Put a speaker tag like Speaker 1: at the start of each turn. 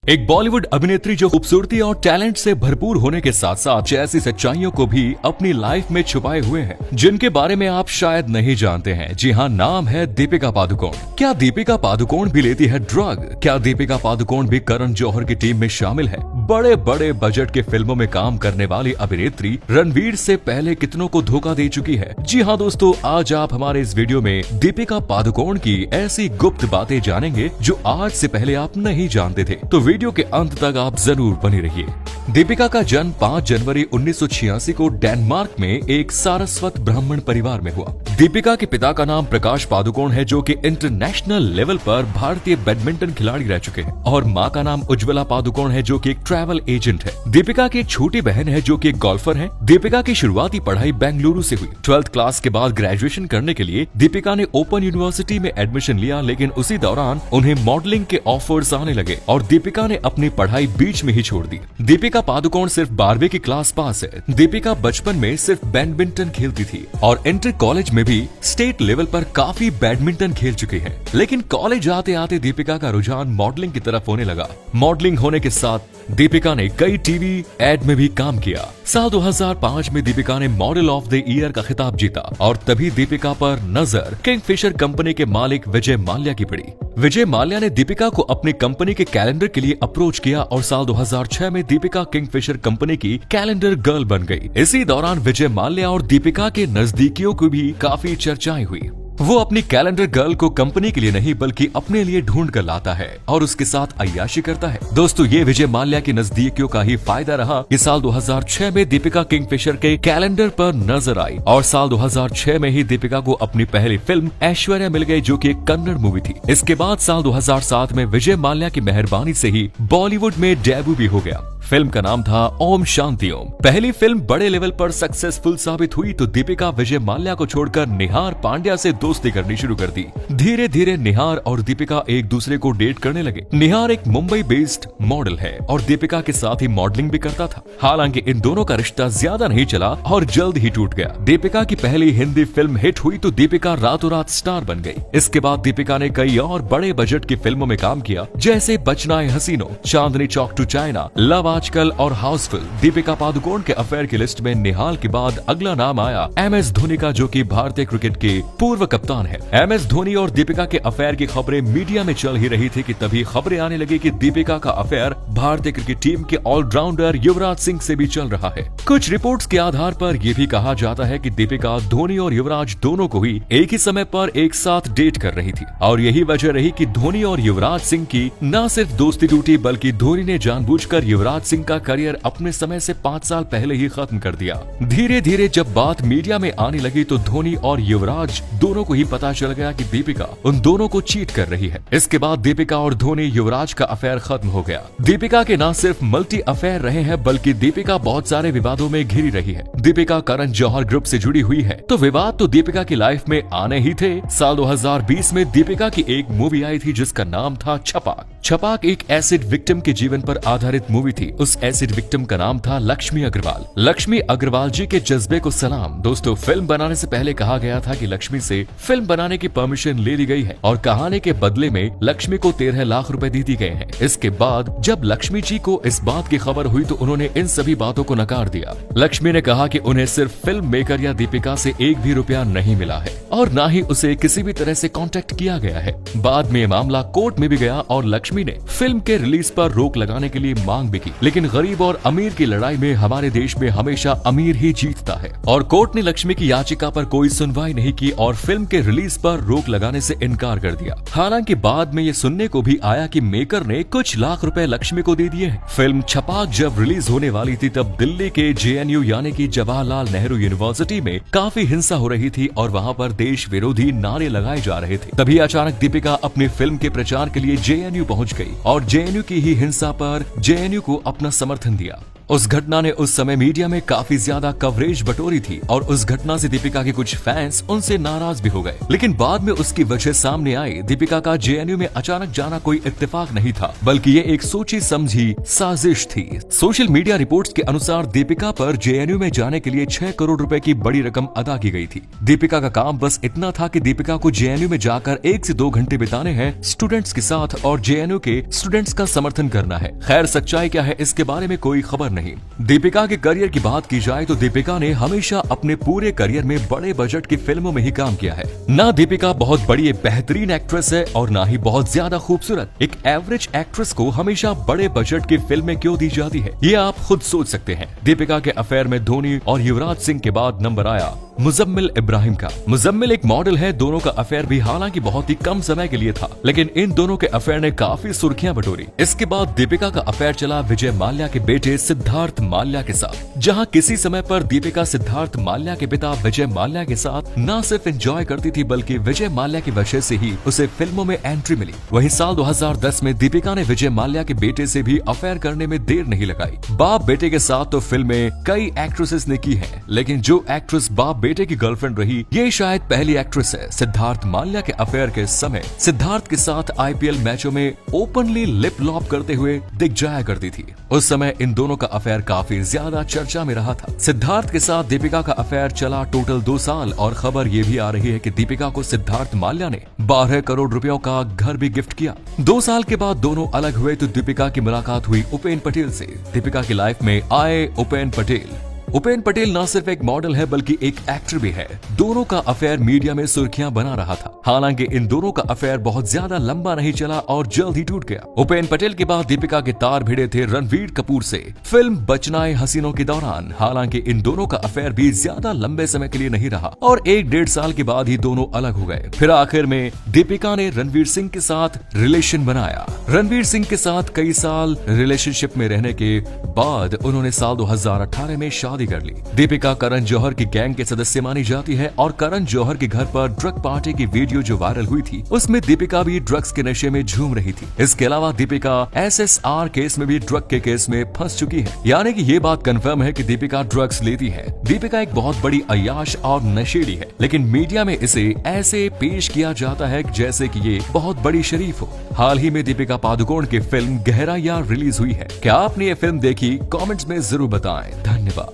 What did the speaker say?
Speaker 1: एक बॉलीवुड अभिनेत्री जो खूबसूरती और टैलेंट से भरपूर होने के साथ साथ ऐसी सच्चाइयों को भी अपनी लाइफ में छुपाए हुए हैं जिनके बारे में आप शायद नहीं जानते हैं। जी हाँ, नाम है दीपिका पादुकोण। क्या दीपिका पादुकोण भी लेती है ड्रग? क्या दीपिका पादुकोण भी करण जौहर की टीम में शामिल है? बड़े बड़े बजट के फिल्मों में काम करने वाली अभिनेत्री रणवीर से पहले कितनों को धोखा दे चुकी है। जी हाँ दोस्तों, आज आप हमारे इस वीडियो में दीपिका पादुकोण की ऐसी गुप्त बातें जानेंगे जो आज से पहले आप नहीं जानते थे। तो वीडियो के अंत तक आप जरूर बने रहिए। दीपिका का जन्म 5 जनवरी 1986 को डेनमार्क में एक सारस्वत ब्राह्मण परिवार में हुआ। दीपिका के पिता का नाम प्रकाश पादुकोण है जो कि इंटरनेशनल लेवल पर भारतीय बैडमिंटन खिलाड़ी रह चुके हैं, और मां का नाम उज्ज्वला पादुकोण है जो कि एक ट्रैवल एजेंट है। दीपिका की एक छोटी बहन है जो कि एक गोल्फर है। दीपिका की शुरुआती पढ़ाई बेंगलुरु से हुई। 12th क्लास के बाद ग्रेजुएशन करने के लिए दीपिका ने ओपन यूनिवर्सिटी में एडमिशन लिया, लेकिन उसी दौरान उन्हें मॉडलिंग के ऑफर्स आने लगे और दीपिका ने अपनी पढ़ाई बीच में ही छोड़ दी। दीपिका पादुकोण सिर्फ 12वीं की क्लास पास है। दीपिका बचपन में सिर्फ बैडमिंटन खेलती थी और इंटर कॉलेज में भी स्टेट लेवल पर काफी बैडमिंटन खेल चुकी है। लेकिन कॉलेज आते आते दीपिका का रुझान मॉडलिंग की तरफ होने लगा। मॉडलिंग होने के साथ दीपिका ने कई टीवी एड में भी काम किया। साल 2005 में दीपिका ने मॉडल ऑफ द ईयर का खिताब जीता और तभी दीपिका पर नजर किंगफिशर कंपनी के मालिक विजय माल्या की पड़ी। विजय माल्या ने दीपिका को अपनी कंपनी के कैलेंडर के लिए अप्रोच किया और साल 2006 में दीपिका किंगफिशर कंपनी की कैलेंडर गर्ल बन गई। इसी दौरान विजय माल्या और दीपिका के नजदीकियों को भी काफी चर्चाएं हुई। वो अपनी कैलेंडर गर्ल को कंपनी के लिए नहीं बल्कि अपने लिए ढूंढ कर लाता है और उसके साथ अय्याशी करता है। दोस्तों, ये विजय माल्या की नजदीकियों का ही फायदा रहा कि साल 2006 में दीपिका किंगफिशर के कैलेंडर पर नजर आई और साल 2006 में ही दीपिका को अपनी पहली फिल्म ऐश्वर्या मिल गई जो कि एक कन्नड़ मूवी थी। इसके बाद साल 2007 में विजय माल्या की मेहरबानी से ही बॉलीवुड में डेब्यू भी हो गया। फिल्म का नाम था ओम शांति ओम। पहली फिल्म बड़े लेवल पर सक्सेसफुल साबित हुई तो दीपिका विजय माल्या को छोड़कर निहार पांड्या से दोस्ती करनी शुरू कर दी। धीरे धीरे निहार और दीपिका एक दूसरे को डेट करने लगे। निहार एक मुंबई बेस्ड मॉडल है और दीपिका के साथ ही मॉडलिंग भी करता था। हालांकि इन दोनों का रिश्ता ज्यादा नहीं चला और जल्द ही टूट गया। दीपिका की पहली हिंदी फिल्म हिट हुई तो दीपिका रातों रात स्टार बन गई। इसके बाद दीपिका ने कई और बड़े बजट की फिल्मों में काम किया, जैसे बचना है हसीनो, Chandni Chowk to China, love आजकल और हाउसफुल। दीपिका पादुकोण के अफेयर की लिस्ट में निहाल के बाद अगला नाम आया MS धोनी का, जो कि भारतीय क्रिकेट के पूर्व कप्तान है। MS धोनी और दीपिका के अफेयर की खबरें मीडिया में चल ही रही थी कि तभी खबरें आने लगी कि दीपिका का अफेयर भारतीय क्रिकेट टीम के ऑलराउंडर युवराज सिंह से भी चल रहा है। कुछ रिपोर्ट्स के आधार पर यह भी कहा जाता है कि दीपिका धोनी और युवराज दोनों को ही एक ही समय पर एक साथ डेट कर रही थी और यही वजह रही कि धोनी और युवराज सिंह की न सिर्फ दोस्ती टूटी बल्कि धोनी ने जानबूझकर युवराज सिंह का करियर अपने समय से 5 साल पहले ही खत्म कर दिया। धीरे धीरे जब बात मीडिया में आने लगी तो धोनी और युवराज दोनों को ही पता चल गया कि दीपिका उन दोनों को चीट कर रही है। इसके बाद दीपिका और धोनी युवराज का अफेयर खत्म हो गया। दीपिका के न सिर्फ मल्टी अफेयर रहे हैं बल्कि दीपिका बहुत सारे विवादों में घिरी रही है। दीपिका करण जौहर ग्रुप से जुड़ी हुई है तो विवाद तो दीपिका की लाइफ में आने ही थे। साल 2020 में दीपिका की एक मूवी आई थी जिसका नाम था छपाक। छपाक एक एसिड विक्टिम के जीवन पर आधारित मूवी थी। उस एसिड विक्टिम का नाम था लक्ष्मी अग्रवाल। लक्ष्मी अग्रवाल जी के जज्बे को सलाम। दोस्तों, फिल्म बनाने से पहले कहा गया था कि लक्ष्मी से फिल्म बनाने की परमिशन ले ली गई है और कहानी के बदले में लक्ष्मी को 13 लाख रुपए दे दिए गए हैं। इसके बाद जब लक्ष्मी जी को इस बात की खबर हुई तो उन्होंने इन सभी बातों को नकार दिया। लक्ष्मी ने कहा कि उन्हें सिर्फ फिल्म मेकर या दीपिका से एक भी रुपया नहीं मिला है और न ही उसे किसी भी तरह से कांटेक्ट किया गया है। बाद में मामला कोर्ट में भी गया और लक्ष्मी ने फिल्म के रिलीज पर रोक लगाने के लिए मांग भी की, लेकिन गरीब और अमीर की लड़ाई में हमारे देश में हमेशा अमीर ही जीतता है और कोर्ट ने लक्ष्मी की याचिका पर कोई सुनवाई नहीं की और फिल्म के रिलीज पर रोक लगाने से इनकार कर दिया। हालांकि बाद में ये सुनने को भी आया कि मेकर ने कुछ लाख रुपए लक्ष्मी को दे दिए हैं। फिल्म छपाक जब रिलीज होने वाली थी तब दिल्ली के JNU यानी कि जवाहरलाल नेहरू यूनिवर्सिटी में काफी हिंसा हो रही थी और वहाँ पर देश विरोधी नारे लगाए जा रहे थे। तभी अचानक दीपिका अपनी फिल्म के प्रचार के लिए JNU पहुँच गई और JNU की ही हिंसा पर JNU को अपना समर्थन दिया उस घटना ने उस समय मीडिया में काफी ज्यादा कवरेज बटोरी थी और उस घटना से दीपिका के कुछ फैंस उनसे नाराज भी हो गए। लेकिन बाद में उसकी वजह सामने आई। दीपिका का जेएनयू में अचानक जाना कोई इत्तेफाक नहीं था, बल्कि ये एक सोची समझी साजिश थी। सोशल मीडिया रिपोर्ट्स के अनुसार दीपिका पर जेएनयू में जाने के लिए 6 करोड़ रुपए की बड़ी रकम अदा की गई थी। दीपिका का काम बस इतना था कि दीपिका को जेएनयू में जाकर 1 से 2 घंटे बिताने हैं स्टूडेंट्स के साथ और जेएनयू के स्टूडेंट्स का समर्थन करना है। खैर सच्चाई क्या है इसके बारे में कोई खबर नहीं। दीपिका के करियर की बात की जाए तो दीपिका ने हमेशा अपने पूरे करियर में बड़े बजट की फिल्मों में ही काम किया है। ना दीपिका बहुत बड़ी बेहतरीन एक्ट्रेस है और ना ही बहुत ज्यादा खूबसूरत। एक एवरेज एक्ट्रेस को हमेशा बड़े बजट की फिल्में क्यों दी जाती है, ये आप खुद सोच सकते हैं। दीपिका के अफेयर में धोनी और युवराज सिंह के बाद नंबर आया मुजम्मिल इब्राहिम का। मुजम्मिल एक मॉडल है। दोनों का अफेयर भी हालांकि बहुत ही कम समय के लिए था, लेकिन इन दोनों के अफेयर ने काफी सुर्खियां बटोरी। इसके बाद दीपिका का अफेयर चला विजय माल्या के बेटे सिद्धार्थ माल्या के साथ, जहां किसी समय पर दीपिका सिद्धार्थ माल्या के पिता विजय माल्या के साथ न सिर्फ एंजॉय करती थी, बल्कि विजय माल्या की वजह से ही उसे फिल्मों में एंट्री मिली। वहीं साल 2010 में दीपिका ने विजय माल्या के बेटे से भी अफेयर करने में देर नहीं लगाई। बाप बेटे के साथ तो फिल्में कई एक्ट्रेसेस ने की है, लेकिन जो एक्ट्रेस बाप बेटे की गर्लफ्रेंड रही, ये शायद पहली एक्ट्रेस है। सिद्धार्थ माल्या के अफेयर के समय सिद्धार्थ के साथ आईपीएल मैचों में ओपनली लिप लॉक करते हुए दिख जाया करती थी। उस समय इन दोनों का अफेयर काफी ज्यादा चर्चा में रहा था। सिद्धार्थ के साथ दीपिका का अफेयर चला टोटल 2 साल और खबर ये भी आ रही है कि दीपिका को सिद्धार्थ माल्या ने 12 करोड़ रुपयों का घर भी गिफ्ट किया। 2 साल के बाद दोनों अलग हुए तो दीपिका की मुलाकात हुई उपेन पटेल से। दीपिका की लाइफ में आए उपेन पटेल। उपेन पटेल न सिर्फ एक मॉडल है बल्कि एक एक्टर भी है। दोनों का अफेयर मीडिया में सुर्खियां बना रहा था। हालांकि इन दोनों का अफेयर बहुत ज्यादा लंबा नहीं चला और जल्द ही टूट गया। उपेन पटेल के बाद दीपिका के तार भिड़े थे रणवीर कपूर से फिल्म बचनाएं हसीनों के दौरान। हालांकि इन दोनों का अफेयर भी ज्यादा लंबे समय के लिए नहीं रहा और 1-1.5 साल के बाद ही दोनों अलग हो गए। फिर आखिर में दीपिका ने रणवीर सिंह के साथ रिलेशन बनाया। रणवीर सिंह के साथ कई साल रिलेशनशिप में रहने के बाद उन्होंने साल 2018 में शादी कर ली। दीपिका करण जौहर की गैंग के सदस्य मानी जाती है और करण जौहर के घर पर ड्रग पार्टी की वीडियो जो वायरल हुई थी, उसमें दीपिका भी ड्रग्स के नशे में झूम रही थी। इसके अलावा दीपिका SSR केस में भी ड्रग के केस में फंस चुकी है, यानी कि ये बात कंफर्म है कि दीपिका ड्रग्स लेती है। दीपिका एक बहुत बड़ी अय्याश और नशेड़ी है, लेकिन मीडिया में इसे ऐसे पेश किया जाता है जैसे कि ये बहुत बड़ी शरीफ हो। हाल ही में दीपिका पादुकोण की फिल्म गहराइयां रिलीज हुई है। क्या आपने ये फिल्म देखी? कमेंट्स में जरूर बताएं। धन्यवाद।